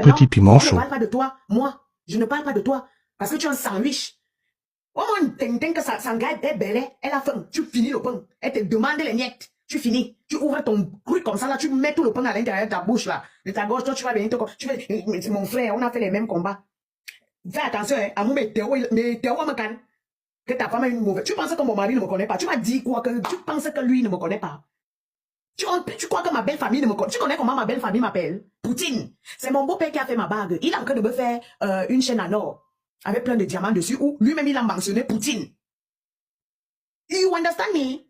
Petit piment On chaud. ne parle pas de toi, moi. Je ne parle pas de toi. Parce que tu es un sandwich. Au moins, que ça gars est belle, elle a faim. Tu finis le pain. Elle te demande les miettes. Tu finis. Tu ouvres ton truc comme ça, là. Tu mets tout le pain à l'intérieur de ta bouche, là. De ta gorge, toi, tu vas venir te... Mon frère, on a fait les mêmes combats. Fais attention, hein. À mon météo, que ta femme a une mauvaise. Tu penses que mon mari ne me connaît pas. Tu m'as dit quoi que tu penses que lui ne me connaît pas. Tu crois que ma belle famille ne me connaît. Tu connais comment ma belle famille m'appelle? Poutine. C'est mon beau-père qui a fait ma bague. Il est en train de me faire une chaîne à or avec plein de diamants dessus où lui-même il a mentionné Poutine. You understand me?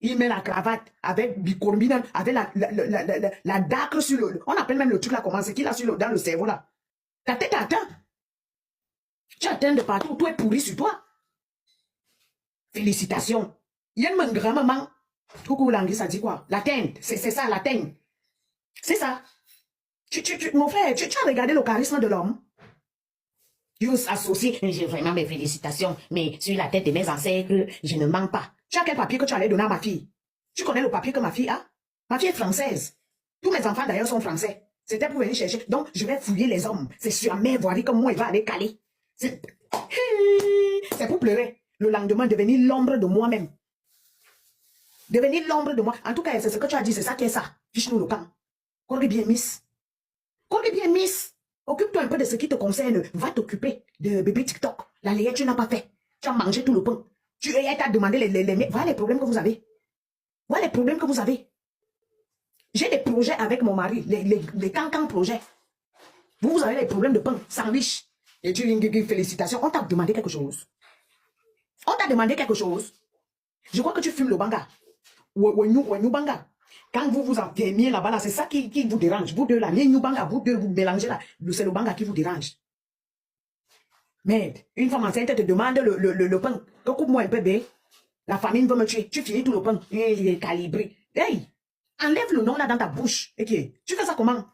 Il met la cravate avec bicombine, avec la dacre sur le... On appelle même le truc là comment c'est qu'il a dans le cerveau là. Ta tête atteint. Tu atteins de partout. Tout est pourri sur toi. Félicitations. Il y a une grand-maman. Coucou l'anglais, ça dit quoi? L'atteinte. C'est ça, l'atteinte. C'est ça. Mon frère, tu as regardé le charisme de l'homme? Tu associé. J'ai vraiment mes félicitations. Mais sur la tête de mes ancêtres, je ne mens pas. Tu as quel papier que tu allais donner à ma fille? Tu connais le papier que ma fille a? Ma fille est française. Tous mes enfants d'ailleurs sont français. C'était pour venir chercher. Donc, je vais fouiller les hommes. C'est sur la mère voirie comme moi, il va aller caler. C'est pour pleurer. Le lendemain, devenir l'ombre de moi-même. Devenir l'ombre de moi. En tout cas, c'est ce que tu as dit, c'est ça qui est ça. Fiche-nous le camp. Corrige bien, miss. Corrige bien, miss. Occupe-toi un peu de ce qui te concerne. Va t'occuper de bébé TikTok. La layette, tu n'as pas fait. Tu as mangé tout le pain. Tu as demandé les... Voilà les problèmes que vous avez. Voilà les problèmes que vous avez. J'ai des projets avec mon mari. Les cancans projets. Vous avez des problèmes de pain, sandwich. Et tu dis félicitations. On t'a demandé quelque chose. On t'a demandé quelque chose. Je crois que tu fumes le banga. Ou banga. Quand vous vous enfermiez là-bas, là, c'est ça qui vous dérange. Vous deux là, les banga, vous deux, vous mélangez là. C'est le banga qui vous dérange. Merde, une femme enceinte te demande le pain. Coupe-moi un peu, bé. La famine veut me tuer. Tu finis tout le pain. Il est calibré. Hey, enlève le nom là dans ta bouche. Okay. Tu fais ça comment?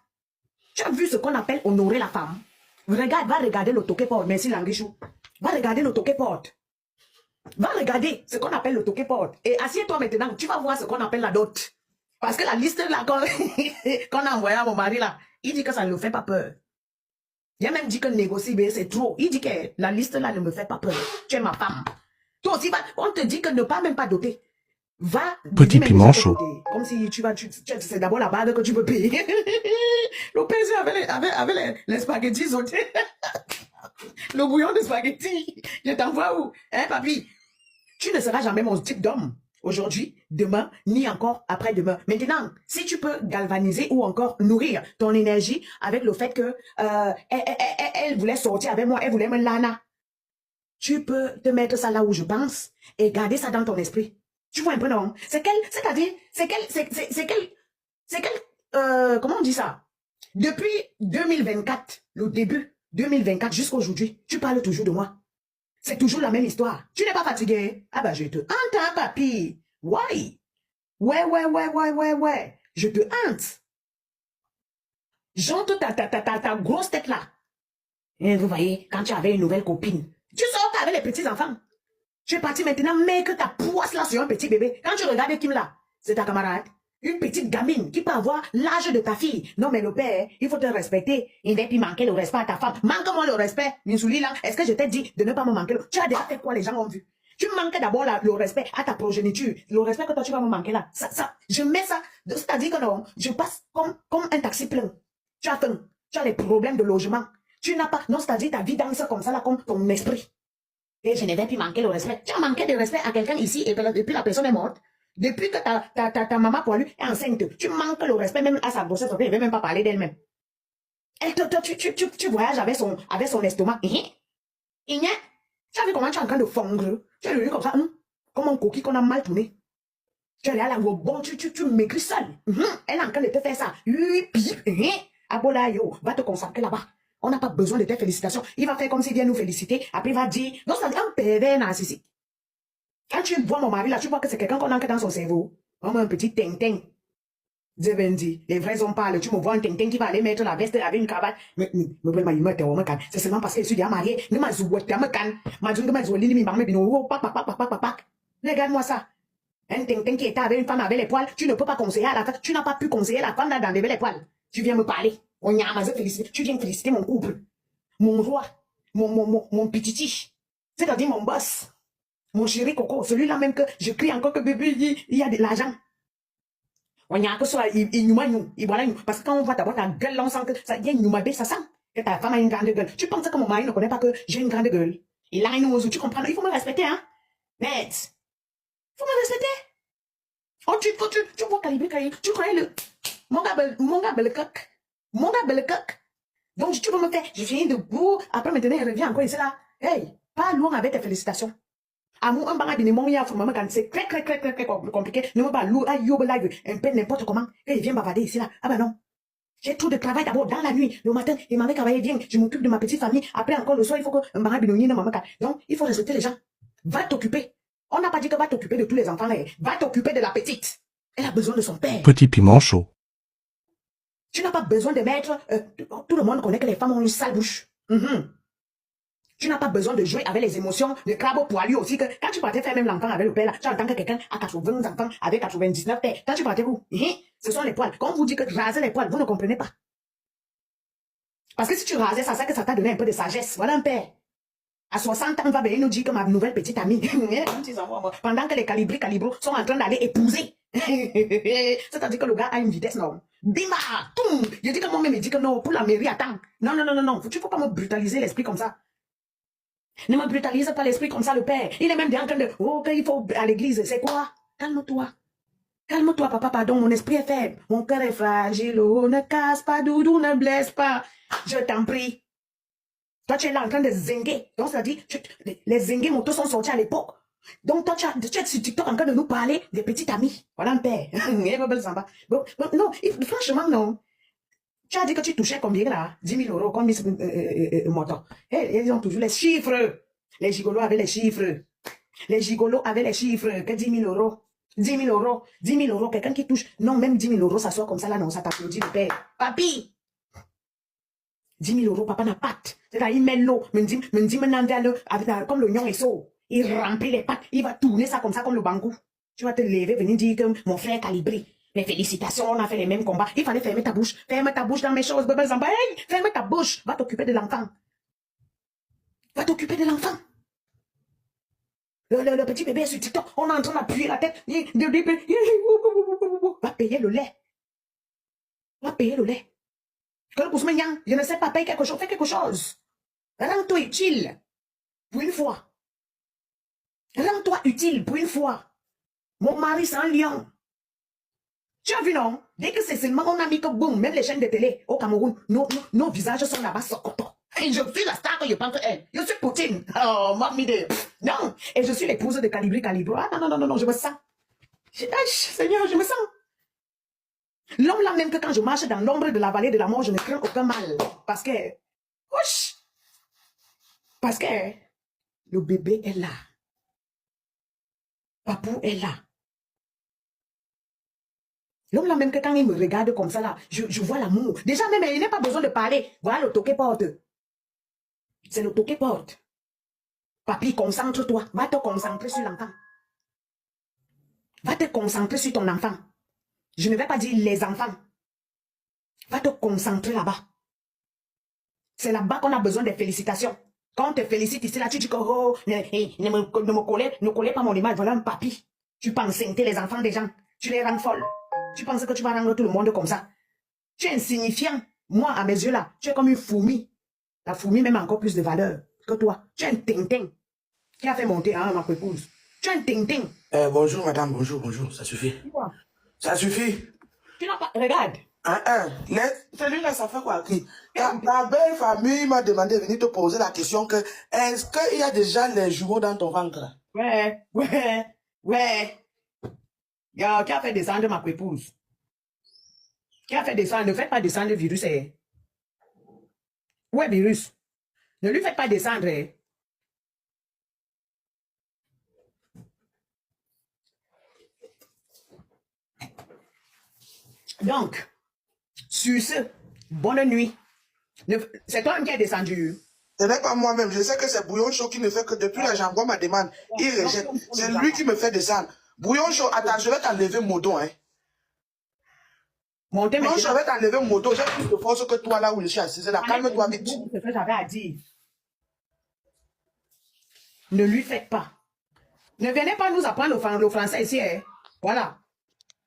Tu as vu ce qu'on appelle honorer la femme? Regarde, va regarder le toqué-porte. Merci Languichou. Va regarder le toqué-porte. Va regarder ce qu'on appelle le toqué-porte. Et assieds-toi maintenant, tu vas voir ce qu'on appelle la dot. Parce que la liste là qu'on a envoyée à mon mari là, il dit que ça ne le fait pas peur. Il a même dit que négocier, c'est trop. Il dit que la liste là ne me fait pas peur. Tu es ma femme. Toi aussi, on te dit que ne pas même pas doter. Va. Petit piment chaud. Comme si c'est d'abord la bague que tu peux payer. Le PSG avait les spaghettis sautés. Le bouillon de spaghettis. Je t'envoie où? Hein, papi? Tu ne seras jamais mon type d'homme. Aujourd'hui, demain, ni encore après-demain. Maintenant, si tu peux galvaniser ou encore nourrir ton énergie avec le fait que elle voulait sortir avec moi, elle voulait me lana, tu peux te mettre ça là où je pense et garder ça dans ton esprit. Tu vois un peu, non? Comment on dit ça? Depuis 2024, le début 2024 jusqu'à aujourd'hui, tu parles toujours de moi. C'est toujours la même histoire. Tu n'es pas fatigué? Ah bah je te hante, papi. Why? Ouais. Je te hante. J'ente ta grosse tête là. Et vous voyez, quand tu avais une nouvelle copine, tu sors avec les petits enfants. Tu es parti maintenant, mais que ta poisse là sur un petit bébé. Quand tu regardes Kim là, c'est ta camarade. Une petite gamine qui peut avoir l'âge de ta fille. Non, mais le père, il faut te respecter. Il n'est plus manquer le respect à ta femme. Manque-moi le respect. Minsouli, là, est-ce que je t'ai dit de ne pas me manquer? Tu as déjà fait quoi les gens ont vu? Tu manques d'abord le respect à ta progéniture. Le respect que toi, tu vas me manquer là. Je mets ça. C'est-à-dire que non, je passe comme un taxi plein. Tu as faim. Tu as les problèmes de logement. Tu n'as pas. Non, c'est-à-dire ta vie danse comme ça là, comme ton esprit. Et je ne vais plus manquer le respect. Tu as manqué de respect à quelqu'un ici et puis la personne est morte. Depuis que ta maman poilue est enceinte, tu manques le respect même à sa grossesse, elle ne veut même pas parler d'elle-même. Tu voyages avec son estomac. Tu as vu comment tu es en train de fondre. Tu es devenu comme ça, comme un coquille qu'on a mal tourné. Tu es allé à la bon, tu maigris seul. Elle est en train de te faire ça. Abola yo, va te concentrer là-bas. On n'a pas besoin de tes félicitations. Il va faire comme s'il vient nous féliciter. Après, il va dire, non, c'est un pervers narcissique. Quand tu vois mon mari là, tu vois que c'est quelqu'un qu'on ancre dans son cerveau. Comme un petit ting-ting. Les vrais hommes parlent. Tu me vois un ting-ting qui va aller mettre la veste avec une cravate. C'est seulement parce que je suis déjà marié. Regarde-moi ça. Un ting-ting qui était avec une femme avec les poils. Tu ne peux pas conseiller à la femme. Tu n'as pas pu conseiller la femme d'enlever les poils. Tu viens me parler. On y a ma félicité. Tu viens féliciter mon couple. Mon roi. Mon petiti. C'est-à-dire mon boss. Mon chéri coco. Celui-là même que je crie encore que bébé, il y a de l'argent. On y a que soit, il nous, il voilà, parce que quand on voit d'abord ta gueule, là, on sent que ça y a une noumabé, ça sent. Que ta femme a une grande gueule. Tu penses que mon mari ne connaît pas que j'ai une grande gueule. Il a une osou, tu comprends? Il faut me respecter, hein? Net. Il faut me respecter. Oh, tu vois calibrer, tu connais le, mon gars, bel coq. Mon gars, bel coq. Donc, tu veux me faire, je viens debout, après maintenant, il revient encore ici là. Hey, pas loin avec tes félicitations. Amour, un banga bini, mon ya, maman, quand c'est très compliqué, ne me pas lourd, aïe, live, un peu n'importe comment. Et il vient bavarder ici là. Ah ben non. J'ai trop de travail d'abord dans la nuit, le matin, et maman travaille bien, je m'occupe de ma petite famille. Après encore le soir, il faut que un banga bini, maman. Donc, il faut respecter les gens. Va t'occuper. On n'a pas dit que va t'occuper de tous les enfants, va t'occuper de la petite. Elle a besoin de son père. Petit piment chaud. Tu n'as pas besoin de mettre... tout le monde connaît que les femmes ont une sale bouche. Tu n'as pas besoin de jouer avec les émotions de crabe poilu aussi. Que quand tu partais faire même l'enfant avec le père, là, tu entends que quelqu'un a 80 enfants avec 99 pères. Quand tu partais où? Ce sont les poils. Quand on vous dit que raser les poils, vous ne comprenez pas. Parce que si tu rasais ça, c'est que ça t'a donné un peu de sagesse. Voilà un père. À 60 ans, on va venir nous dire que ma nouvelle petite amie, pendant que les calibros sont en train d'aller épouser. C'est-à-dire que le gars a une vitesse, non. Bima, toum. Je dis que moi-même, il dit que non, pour la mairie, attends. Non. Tu ne faut pas me brutaliser l'esprit comme ça. Ne me brutalise pas l'esprit comme ça, le père. Il est même bien en train de, oh, qu'il faut à l'église. C'est quoi? Calme-toi. Calme-toi, papa, pardon, mon esprit est faible. Mon cœur est fragile. Oh, ne casse pas, doudou, ne blesse pas. Je t'en prie. Toi, tu es là en train de zinguer. Donc, ça dit, les zingués motos sont sortis à l'époque. Donc, toi, tu es sur TikTok en train de nous parler des petits amis. Voilà un père. Non, franchement, non. Tu as dit que tu touchais combien là? 10 000 euros comme Miss Moto. Ils ont toujours les chiffres. Les gigolos avaient les chiffres. Les gigolos avaient les chiffres. Que 10 000 euros. 10 000 euros. 10 000 euros. Quelqu'un qui touche. Non, même 10 000 euros, ça soit comme ça là, non, ça t'applaudit le père. Papi! 10 000 euros, papa n'a patte. C'est-à-dire, il met l'eau, me dit, comme le lion et saut. Il remplit les pattes, il va tourner ça comme ça, comme le bangou. Tu vas te lever, venir dire que mon frère est calibré. Mais félicitations, on a fait les mêmes combats. Il fallait fermer ta bouche. Ferme ta bouche dans mes choses, bébé Zamba. Hey, ferme ta bouche. Va t'occuper de l'enfant. Va t'occuper de l'enfant. Le petit bébé est sur TikTok. On est en train d'appuyer la tête. Va payer le lait. Va payer le lait. Je ne sais pas, paye quelque chose, fais quelque chose. Rends-toi utile. Pour une fois. Rends-toi utile pour une fois. Mon mari, c'est un lion. Tu as vu, non? Dès que c'est seulement on a mis que boum, même les chaînes de télé au Cameroun, nos visages sont là-bas socoto. Et je suis la star que je pense que je suis Poutine. Oh, mamie de. Non. Et je suis l'épouse de Calibro. Ah, non, je me sens. Seigneur, je me sens. L'homme là, même que quand je marche dans l'ombre de la vallée de la mort, je ne crains aucun mal. Parce que, parce que le bébé est là. Papou est là. L'homme là, même que quand il me regarde comme ça là, je vois l'amour. Déjà même, il n'a pas besoin de parler. Voilà le toqué porte. C'est le toqué porte. Papi, concentre-toi. Va te concentrer sur l'enfant. Va te concentrer sur ton enfant. Je ne vais pas dire les enfants. Va te concentrer là-bas. C'est là-bas qu'on a besoin des félicitations. Quand on te félicite ici, là, tu dis que oh, ne collez pas mon image. Voilà un papi. Tu penses enceinter les enfants des gens. Tu les rends folles. Tu penses que tu vas rendre tout le monde comme ça. Tu es insignifiant. Moi, à mes yeux là, tu es comme une fourmi. La fourmi même a encore plus de valeur que toi. Tu es un tintin. Qui a fait monter ma épouse. Tu es un tintin. Bonjour madame, bonjour, ça suffit. Quoi? Ça suffit. Tu n'as pas... Regarde. Celui-là, ça fait quoi? Ta belle famille m'a demandé de venir te poser la question que est-ce qu'il y a déjà les jumeaux dans ton ventre? Ouais. Qui a fait descendre ma épouse? Qui a fait descendre? Ne faites pas descendre le virus. Ouais, virus. Ne lui faites pas descendre. Donc, sur ce, bonne nuit. C'est toi qui es descendu. Ce n'est pas moi-même. Je sais que c'est Bouillon Chaud qui ne fait que depuis là, j'envoie ma demande. Il rejette. C'est lui qui me fait descendre. Bouillon Chaud, attends, je vais t'enlever mon dos, hein. Montez Non, je maintenant. vais t'enlever mon moto. J'ai plus de force que toi là où je suis assise. Là, calme-toi vite. C'est ce que j'avais à dire. Ne lui faites pas. Ne venez pas nous apprendre le français ici. Hein. Voilà.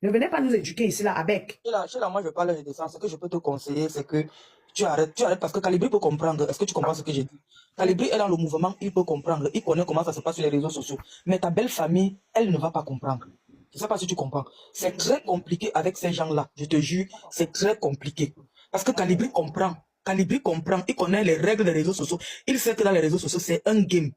Ne venez pas nous éduquer ici, là, avec. Sheila, moi, je parle de défense. Ce que je peux te conseiller, c'est que tu arrêtes parce que Calibri peut comprendre. Est-ce que tu comprends ce que j'ai dit? Calibri est dans le mouvement, il peut comprendre. Il connaît comment ça se passe sur les réseaux sociaux. Mais ta belle famille, elle ne va pas comprendre. Je ne sais pas si tu comprends. C'est très compliqué avec ces gens-là. Je te jure, c'est très compliqué. Parce que Calibri comprend. Calibri comprend. Il connaît les règles des réseaux sociaux. Il sait que dans les réseaux sociaux, c'est un game.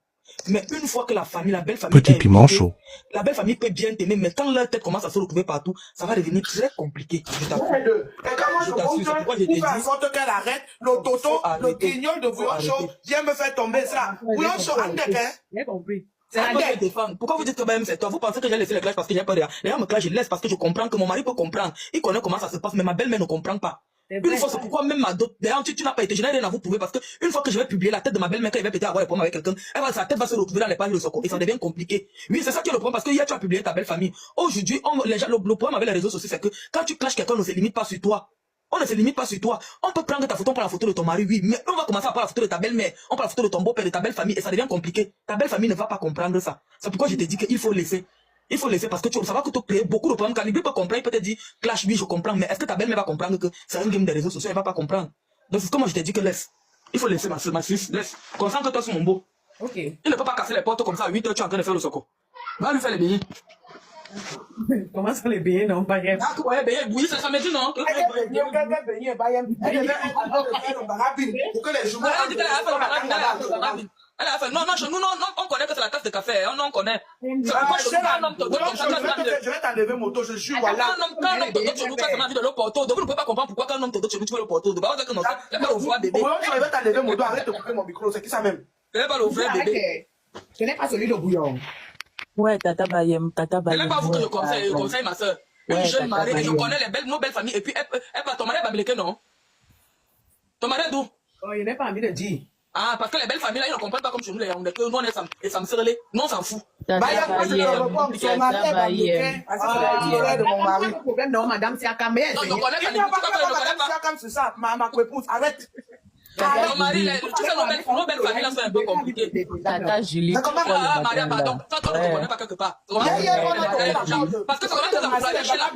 Mais une fois que la famille, la belle famille, Petit piment chaud. la belle famille peut bien t'aimer, mais quand leur tête commence à se retrouver partout, ça va devenir très compliqué. Je t'assure. Et quand moi je compte, Pourquoi je pour t'ai faire en dit, sorte qu'elle arrête, le toto, le arrêter. guignol de Bouillon Chaud arrêter. vient me faire tomber ça. Bouillon Chaud, Andek, hein. J'ai compris. C'est C'est la la dette. défendre. Pourquoi vous dites que même c'est toi? Vous pensez que j'ai laissé les clashs parce que j'ai pas de... D'ailleurs, mes clashs, je laisse parce que je comprends que mon mari peut comprendre. Il connaît comment ça se passe, mais ma belle-mère ne comprend pas. C'est Une vrai. fois, c'est pourquoi même ma dot. D'ailleurs, tu n'as pas été, je n'ai rien à vous prouver parce que une fois que je vais publier la tête de ma belle-mère, quand elle va peut-être avoir des problèmes avec quelqu'un, sa tête va se retrouver dans les pages de Soko et ça devient compliqué. Oui, c'est ça qui est le problème parce que hier, tu as publié ta belle famille. Aujourd'hui, le problème avec les réseaux sociaux, c'est que quand tu clashes quelqu'un, on ne se limite pas sur toi. On ne se limite pas sur toi. On peut prendre ta photo, on prend la photo de ton mari, oui, mais on va commencer à prendre la photo de ta belle-mère, on prend la photo de ton beau-père, de ta belle famille, et ça devient compliqué. Ta belle famille ne va pas comprendre ça. C'est pourquoi je te dis qu'il faut laisser. Il faut laisser parce que ça va te créer beaucoup de problèmes. Calibri peut comprendre, il peut te dire, clash, oui, je comprends, mais est-ce que ta belle-mère va comprendre que c'est un game des réseaux sociaux, elle va pas comprendre. Donc c'est comme je t'ai dit que laisse. Il faut laisser ma fille, laisse. Concentre-toi sur mon beau. Ok. Il ne peut pas casser les portes comme ça à 8 heures, tu es en train de faire le Soko. Va lui faire les billets. Comment ça les billets, non, pas grave. Ah, ouais, oui, ça me dit non. Elle devait faire le barabine pour que les joueurs. Elle a dit qu'elle a fait le barabine, elle a fait le barabine. Elle a fait, non, on connaît que c'est la tasse de café, on connaît. C'est pourquoi je dis un homme te donne comme ça, Je vais t'enlever moto, je suis voilà. quand un homme te donne chez nous, tu as envie de le porter. Donc vous ne pouvez pas comprendre pourquoi quand un homme te donne chez nous, tu veux le porter. Bah, on sait que non, c'est pas le vrai bébé. Je vais t'enlever moto, arrête de couper mon micro, c'est qui ça même? C'est pas le vrai bébé. Ce n'est pas celui de bouillon. Ouais, Tata Bayem, Tata Ce Bayem. n'est pas vous que je conseille, ma soeur. Une Ouais, jeune Tata mariée, et je Bayem. connais nos belles familles. Et puis, ton mari est américain, non? Ton mari est d'où? Oh, il n'a pas envie de dire. Ah, parce que les belles familles, là, ils ne comprennent pas comme chez nous, les Yaoundé, que nous, on est et ça me serrelé. Non, on s'en fout. Tata Bayem, moi, je le Bayem. reprends, son mari est américain. Ah, c'est le frère de mon mari. Pas de problème, non, madame, c'est à Camé. Non, je connais Il ça, n'y a tu pas ne connais pas. de comme c'est ça, ma épouse, arrête. Ton mari, tu sais, nos belles familles, là, sont un peu compliquées. Tata Julie. Mais comment Ah, Maria, pardon. Toi, tu ne connais pas quelque part. Parce que c'est vraiment que ça vous allez chez la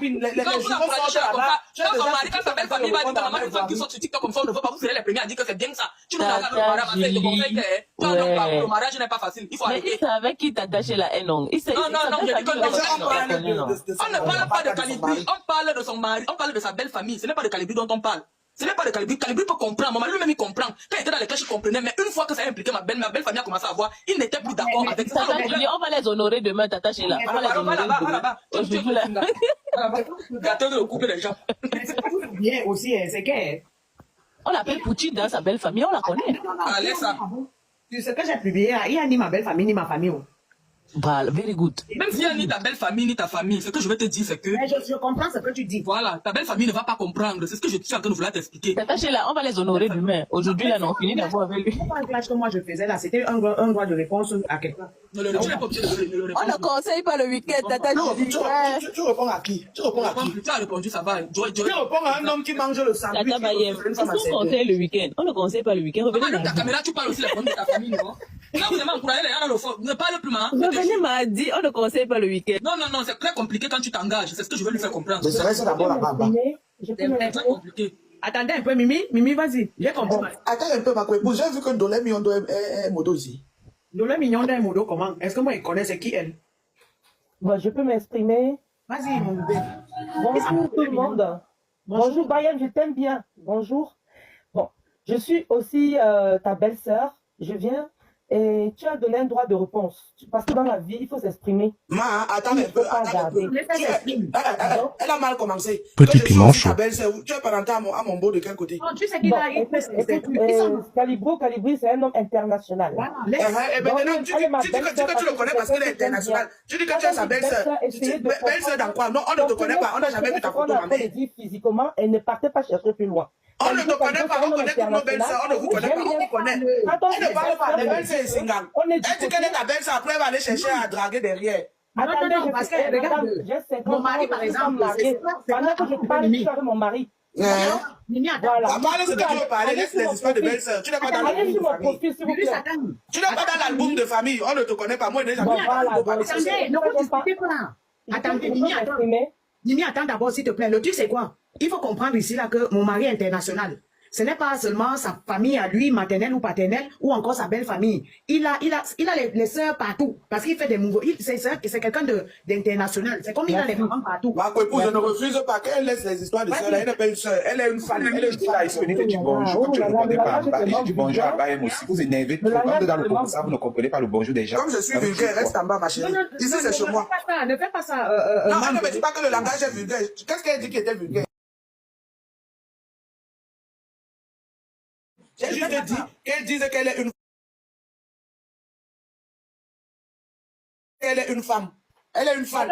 quand vous apprenez chez la compas, quand son mari, quand sa belle famille va dire que maman, une femme qui sort sur TikTok comme ça, on ne veut pas, vous serez les premiers à dire que c'est bien ça. Tu nous as le mariage, parce que je conseille que toi, non, pas, le mariage n'est pas facile. Il faut Mais il arrêter. savait qui t'attachait la haine, non? Il sait. Non, je dis que non. non. On ne parle pas de Calibri, on parle de son mari, on parle de sa belle famille. Ce n'est pas de Calibri dont on parle. Ce n'est pas de Calibri. Calibri peut comprendre. Maman lui-même, il comprend. Quand il était dans les clashs, il comprenait. Mais une fois que ça a impliqué ma belle famille a commencé à voir, il n'était plus d'accord avec ça. Tata Julie, on va les honorer demain, Tata Sheila. On va les honorer demain. Aujourd'hui, là. Gâteau de couper les gens. Mais c'est pas tout bien aussi, c'est que. On l'appelle Poutine dans sa belle famille, on la connaît. Non, non, Allez, ça. Tu sais que j'ai publié là, il n'y a ni ma belle famille, ni ma famille. Oh. Voilà, very good. Même s'il n'y a ni ta belle famille, ni ta famille, ce que je vais te dire, c'est que, Mais je comprends ce que tu dis. voilà, ta belle famille ne va pas comprendre. C'est ce que je suis en train de vouloir t'expliquer. Tata Sheila, on va les honorer demain. Aujourd'hui, là, on finit d'avoir avec lui. C'est pas un clash que moi je faisais là, c'était un droit de réponse à quelqu'un. Ne le retiens pas obligé de le On ne répondre. conseille pas le week-end, Tata Julie. Tu réponds à qui? Tu réponds à qui? Tu as répondu, ça va. Tu réponds à un homme qui mange le sandwich. Tata Bayem, est-ce qu'on conseille le week-end? On ne conseille pas le week-end. Maman, Revenez allume ta caméra, tu parles aussi les problèmes de ta famille, non? Là, vous avez encouragé les gens dans le fort. Ne parle plus, maman. Revenez m'a dit, on ne conseille pas le week-end. Non, c'est très compliqué quand tu t'engages. C'est ce que je veux lui faire comprendre. Je serai d'abord là-bas. Je peux C'est me très mettre. compliqué. Attendez un peu, Mimi, vas-y. J'ai compris. Attends un peu, ma épouse. J'ai vu que Dolé Miondo est moto ici. Nous le mignon d'un modo, comment? Est-ce que moi il connaît c'est qui elle? Bon, je peux m'exprimer. Vas-y, mon bébé. Bonjour tout le monde. Bonjour Bayem, je t'aime bien. Bonjour. Bon, je suis aussi ta belle-sœur. Je viens et tu as donné un droit de réponse. Parce que dans la vie, il faut s'exprimer. Ma, attends un peu. Elle a mal commencé. Petit piment chaud. Tu es parenté à mon beau de quel côté? Non, tu sais qu'il Bon, a écoute, Calibri, c'est un homme international. Voilà, laisse. Et maintenant, tu dis que tu le connais parce qu'il est international. Tu dis que tu es sa belle-sœur. Belle-sœur dans quoi? Non, on ne te connaît pas. On n'a jamais vu ta photo, ma mère. Physiquement, elle ne partait pas chercher plus loin. On ne te connaît pas, on connaît que nos belles-sœurs, on ne vous connaît pas, on vous connaît. Elle ne parle pas, les belles-sœurs, c'est single. On est Elle dit qu'elle est ta belle-sœur, après elle va aller chercher à draguer derrière. Attendez, non, parce que, regarde, j'ai 50 mon mari, ans, par je suis exemple, mariée. Pendant que je parle, je suis avec mon mari. Hein? Mimi, attends. Voilà. Parle ce que tu veux parler, laisse les histoires de belle-sœur. Tu n'es pas dans Allez l'album sur de mon famille. profil, s'il vous Lulus, plaît. attends. Tu n'es pas dans l'album de famille. On ne te connaît pas. Moi, je n'ai jamais Bon, vu voilà, de parler de donc, ça. Attendez, ne vous disputez pas. Attendez, Mimi, attends. Mimi, attends d'abord, s'il te plaît. Le truc, c'est quoi? Il faut comprendre ici là que mon mari est international. Ce n'est pas seulement sa famille à lui, maternelle ou paternelle, ou encore sa belle famille. Il a les sœurs partout. Parce qu'il fait des mouvements. C'est quelqu'un d'international. C'est comme il a les mamans partout. Ma épouse, je ne refuse pas qu'elle laisse les histoires de sœur. Elle est une belle-sœur. Elle est une femme. Elle est une Là, il faut venir te dire bonjour, comme tu ne répondais pas à Mbappé. J'ai dit bonjour à Bayem aussi. Vous énervez trop. Quand vous êtes dans le ça, vous ne comprenez pas le bonjour des gens. Comme je suis vulgaire, reste en bas, ma chérie. Ici, c'est chez moi. Ne fais pas ça. Non, elle ne me dit pas que le langage est vulgaire. Qu'est-ce qu'elle dit qui était vulgaire? J'ai juste dit qu'elle disait qu'elle est une femme. Elle est une femme.